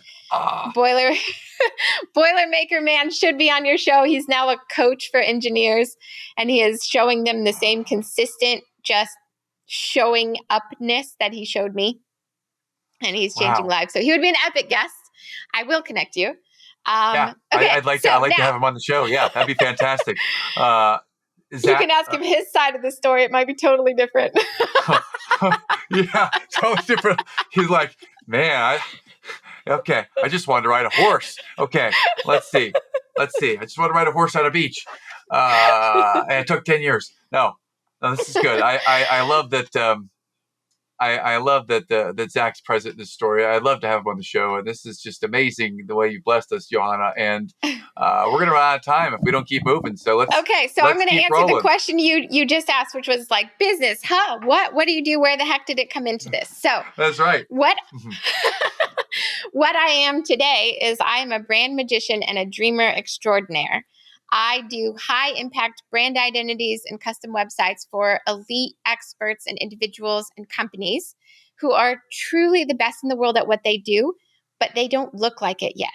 Boilermaker Man should be on your show. He's now a coach for engineers. And he is showing them the same consistent, just showing upness that he showed me. And he's changing lives. So he would be an epic guest. I will connect you. Okay, I'd like to have him on the show. Yeah, that'd be fantastic. You can ask him his side of the story. It might be totally different. Yeah, totally different. He's like, man, I just wanted to ride a horse. Okay, let's see. I just wanted to ride a horse on a beach. And it took 10 years. No, this is good. I love that. I love that Zach's present in this story. I'd love to have him on the show. And this is just amazing the way you blessed us, Johanna. And we're going to run out of time if we don't keep moving. So let's I'm going to answer the question you just asked, which was business. What do you do? Where the heck did it come into this? So that's right. What I am today is I am a brand magician and a dreamer extraordinaire. I do high impact brand identities and custom websites for elite experts and individuals and companies who are truly the best in the world at what they do, but they don't look like it yet.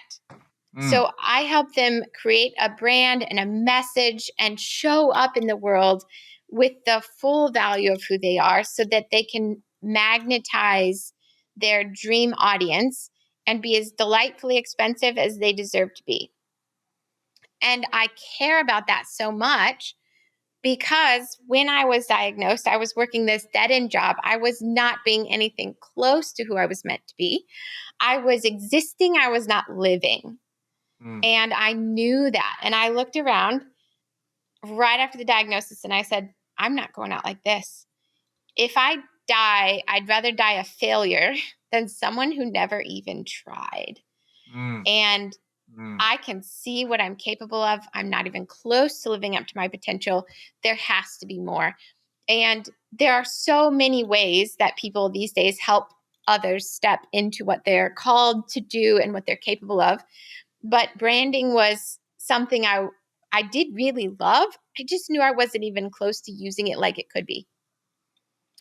Mm. So I help them create a brand and a message and show up in the world with the full value of who they are so that they can magnetize their dream audience and be as delightfully expensive as they deserve to be. And I care about that so much because when I was diagnosed, I was working this dead-end job. I was not being anything close to who I was meant to be. I was existing, I was not living. Mm. And I knew that. And I looked around right after the diagnosis and I said, I'm not going out like this. If I die, I'd rather die a failure than someone who never even tried. Mm. And Mm. I can see what I'm capable of. I'm not even close to living up to my potential. There has to be more. And there are so many ways that people these days help others step into what they're called to do and what they're capable of. But branding was something I did really love. I just knew I wasn't even close to using it like it could be.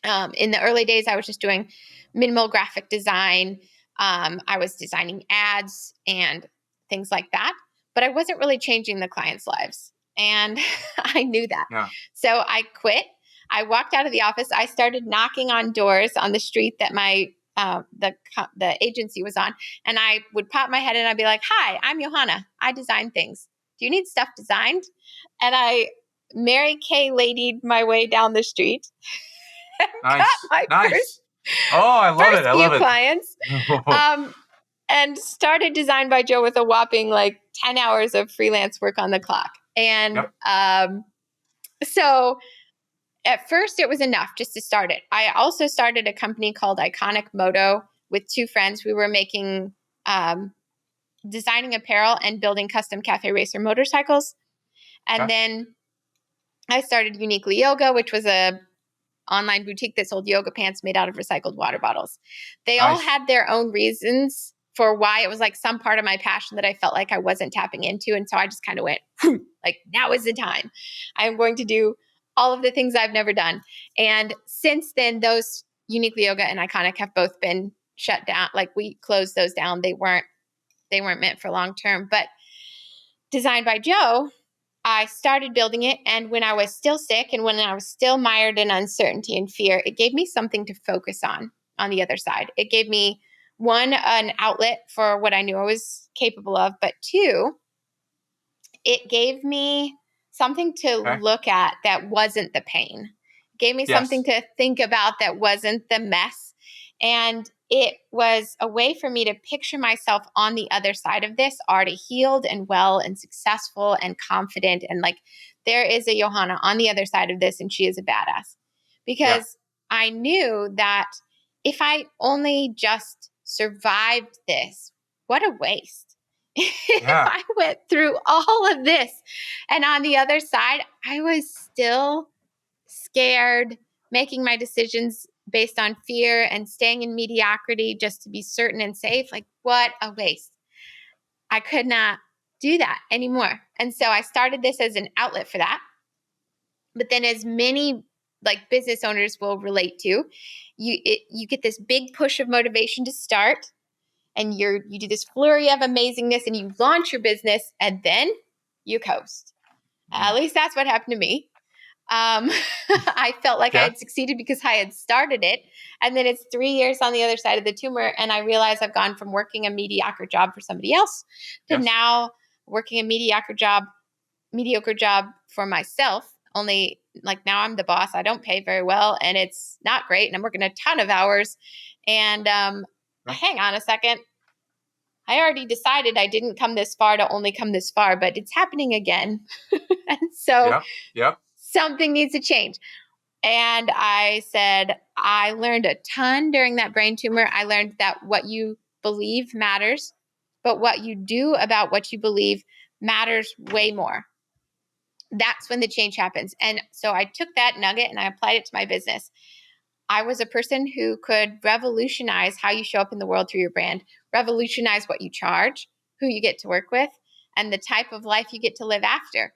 In the early days, I was just doing minimal graphic design. I was designing ads and things like that, but I wasn't really changing the clients' lives. And I knew that. Yeah. So I quit. I walked out of the office. I started knocking on doors on the street that the agency was on. And I would pop my head in and I'd be like, hi, I'm Johanna. I design things. Do you need stuff designed? And I Mary Kay ladied my way down the street and got Nice. my Nice. Oh, I love it. first I few love it. clients. And started Design by Joe with a whopping like 10 hours of freelance work on the clock. And Yep. so at first it was enough just to start it. I also started a company called Iconic Moto with two friends. We were making designing apparel and building custom cafe racer motorcycles. And Okay. then I started Uniquely Yoga, which was a online boutique that sold yoga pants made out of recycled water bottles. They all Nice. had their own reasons for why it was like some part of my passion that I felt like I wasn't tapping into. And so I just kind of went, like, now is the time. I'm going to do all of the things I've never done. And since then, those Uniquely Yoga and Iconic have both been shut down. Like we closed those down. They weren't meant for long term. But Designed by Joe, I started building it. And when I was still sick and when I was still mired in uncertainty and fear, it gave me something to focus on the other side. It gave me, one, an outlet for what I knew I was capable of, but two, it gave me something to Okay. look at that wasn't the pain. It gave me something Yes. to think about that wasn't the mess. And it was a way for me to picture myself on the other side of this, already healed and well and successful and confident. And like, there is a Johanna on the other side of this, and she is a badass. Yeah. Because I knew that if I only just survived this, what a waste. If Yeah. I went through all of this and on the other side, I was still scared, making my decisions based on fear and staying in mediocrity just to be certain and safe. Like, what a waste. I could not do that anymore. And so I started this as an outlet for that. But then, as many like business owners will relate to, you get this big push of motivation to start, and you do this flurry of amazingness and you launch your business and then you coast. At Mm. least that's what happened to me. I felt like I Yeah. had succeeded because I had started it. And then it's 3 years on the other side of the tumor. And I realize I've gone from working a mediocre job for somebody else to Yes. now working a mediocre job for myself. Only like now I'm the boss. I don't pay very well and it's not great. And I'm working a ton of hours. And Yeah. hang on a second. I already decided I didn't come this far to only come this far, but it's happening again. And so Yep. Yep. something needs to change. And I said, I learned a ton during that brain tumor. I learned that what you believe matters, but what you do about what you believe matters way more. That's when the change happens. And so I took that nugget and I applied it to my business. I was a person who could revolutionize how you show up in the world through your brand, revolutionize what you charge, who you get to work with, and the type of life you get to live after.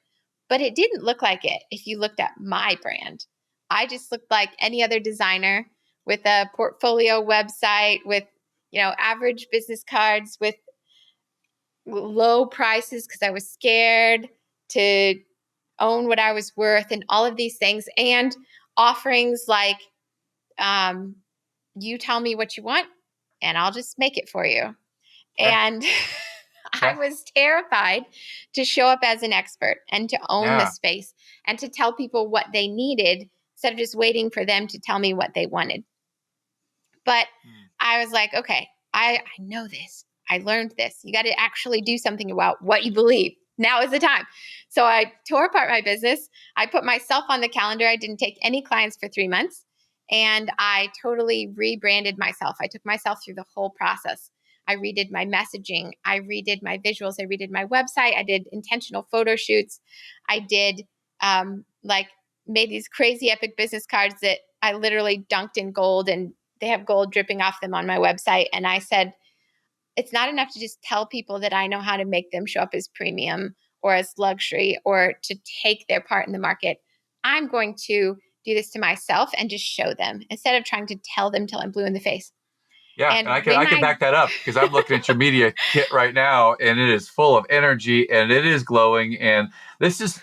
but it didn't look like it if you looked at my brand. I just looked like any other designer with a portfolio website with, average business cards with low prices because I was scared to own what I was worth and all of these things, and offerings like, you tell me what you want and I'll just make it for you. Okay. And I Okay. was terrified to show up as an expert and to own the space and to tell people what they needed instead of just waiting for them to tell me what they wanted. But I was like, okay, I know this. I learned this. You got to actually do something about what you believe. Now is the time. So I tore apart my business. I put myself on the calendar. I didn't take any clients for 3 months. And I totally rebranded myself. I took myself through the whole process. I redid my messaging. I redid my visuals. I redid my website. I did intentional photo shoots. I did made these crazy epic business cards that I literally dunked in gold, and they have gold dripping off them on my website. And I said, it's not enough to just tell people that I know how to make them show up as premium or as luxury or to take their part in the market. I'm going to do this to myself and just show them instead of trying to tell them till I'm blue in the face. Yeah, and I can back that up because I'm looking at your media kit right now, and it is full of energy and it is glowing. And this is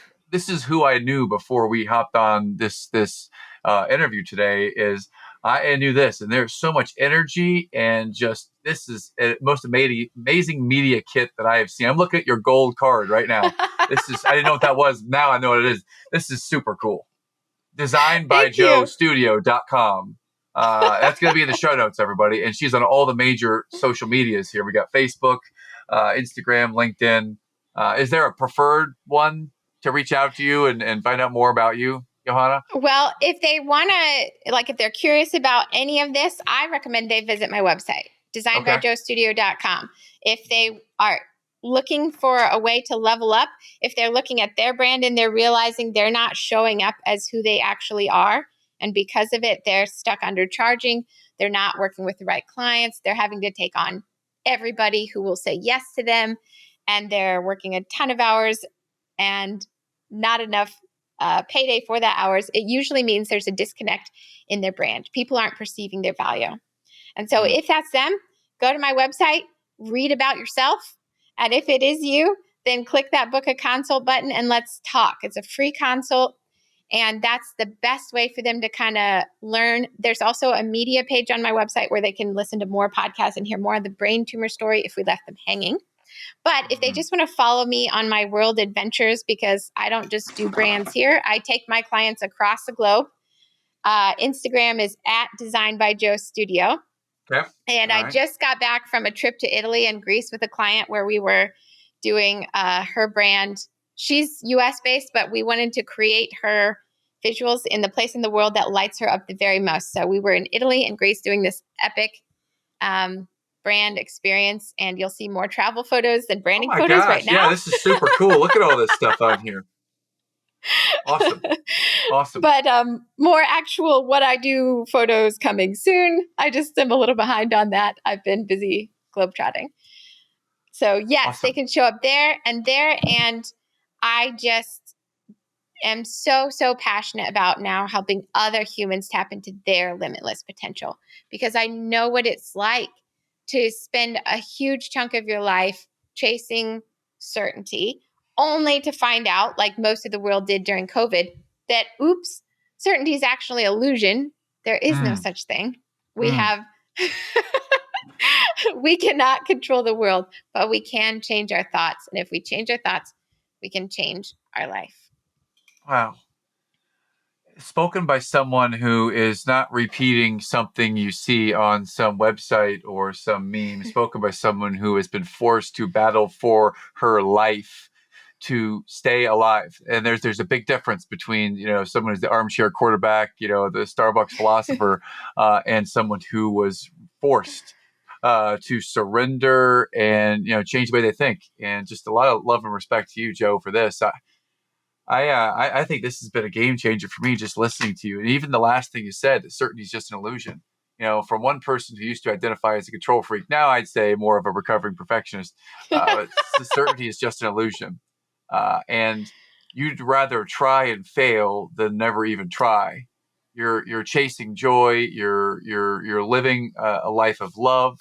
who I knew before we hopped on this interview today. Is I knew this, and there's so much energy, and just this is the most amazing media kit that I have seen. I'm looking at your gold card right now. I didn't know what that was. Now I know what it is. This is super cool. Designedbyjoestudio.com. That's going to be in the show notes, everybody. And she's on all the major social medias here. We got Facebook, Instagram, LinkedIn. Is there a preferred one to reach out to you and find out more about you, Johanna? Well, if they want to, if they're curious about any of this, I recommend they visit my website, designedbyjoestudio.com. If they are looking for a way to level up, if they're looking at their brand and they're realizing they're not showing up as who they actually are, and because of it, they're stuck undercharging, they're not working with the right clients, they're having to take on everybody who will say yes to them, and they're working a ton of hours and not enough payday for that hours, it usually means there's a disconnect in their brand. People aren't perceiving their value. And so if that's them, go to my website, read about yourself. And if it is you, then click that book a consult button and let's talk. It's a free consult. And that's the best way for them to kind of learn. There's also a media page on my website where they can listen to more podcasts and hear more of the brain tumor story if we left them hanging. But if they just want to follow me on my world adventures, because I don't just do brands here, I take my clients across the globe. Instagram is at Designed by Joe Studio. Okay. And I just got back from a trip to Italy and Greece with a client where we were doing her brand. She's US based, but we wanted to create her visuals in the place in the world that lights her up the very most. So we were in Italy and Greece doing this epic brand experience, and you'll see more travel photos than branding photos right now. Yeah, this is super cool. Look at all this stuff on here. Awesome. But more actual what I do photos coming soon. I just am a little behind on that. I've been busy globetrotting. So yes, They can show up there. And I just am so passionate about now helping other humans tap into their limitless potential, because I know what it's like to spend a huge chunk of your life chasing certainty, only to find out, like most of the world did during COVID, that oops, certainty is actually illusion. There is no such thing. We have we cannot control the world, but we can change our thoughts. And if we change our thoughts, we can change our life. Wow. Spoken by someone who is not repeating something you see on some website or some meme, spoken by someone who has been forced to battle for her life to stay alive. And there's a big difference between, someone who's the armchair quarterback, the Starbucks philosopher, and someone who was forced to surrender and, change the way they think. And just a lot of love and respect to you, Joe, for this. I think this has been a game changer for me, just listening to you. And even the last thing you said, that certainty is just an illusion. From one person who used to identify as a control freak, now I'd say more of a recovering perfectionist. Certainty is just an illusion. And you'd rather try and fail than never even try. You're chasing joy. You're living a life of love,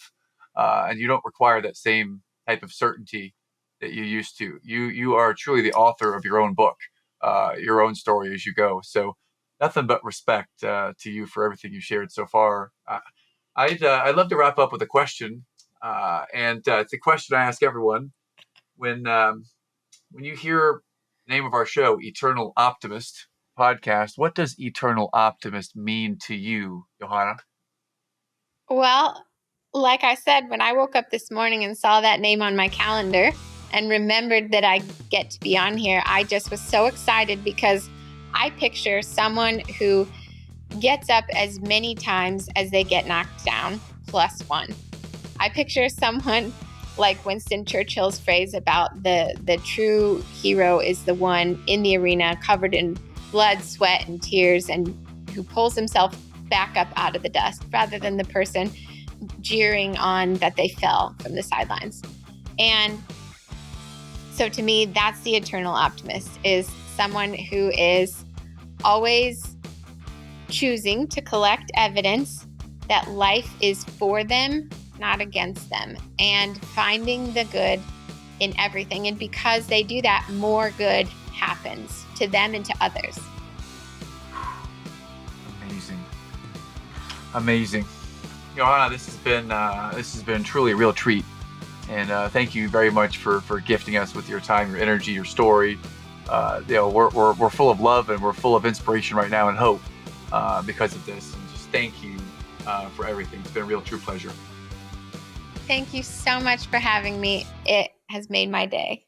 and you don't require that same type of certainty that you used to. You are truly the author of your own book, your own story as you go. So nothing but respect to you for everything you shared so far. I'd love to wrap up with a question, and it's a question I ask everyone when you hear the name of our show, Eternal Optimist Podcast. What does Eternal Optimist mean to you, Johanna? Well, like I said, when I woke up this morning and saw that name on my calendar and remembered that I get to be on here, I just was so excited because I picture someone who gets up as many times as they get knocked down, plus one. I picture someone like Winston Churchill's phrase about the true hero is the one in the arena covered in blood, sweat, and tears, and who pulls himself back up out of the dust rather than the person jeering on that they fell from the sidelines. And so to me, that's the eternal optimist, is someone who is always choosing to collect evidence that life is for them, not against them, and finding the good in everything. And because they do that, more good happens to them and to others. Amazing. Johanna, this has been truly a real treat. And thank you very much for gifting us with your time, your energy, your story. We're full of love and we're full of inspiration right now and hope because of this. And just thank you for everything. It's been a real true pleasure. Thank you so much for having me. It has made my day.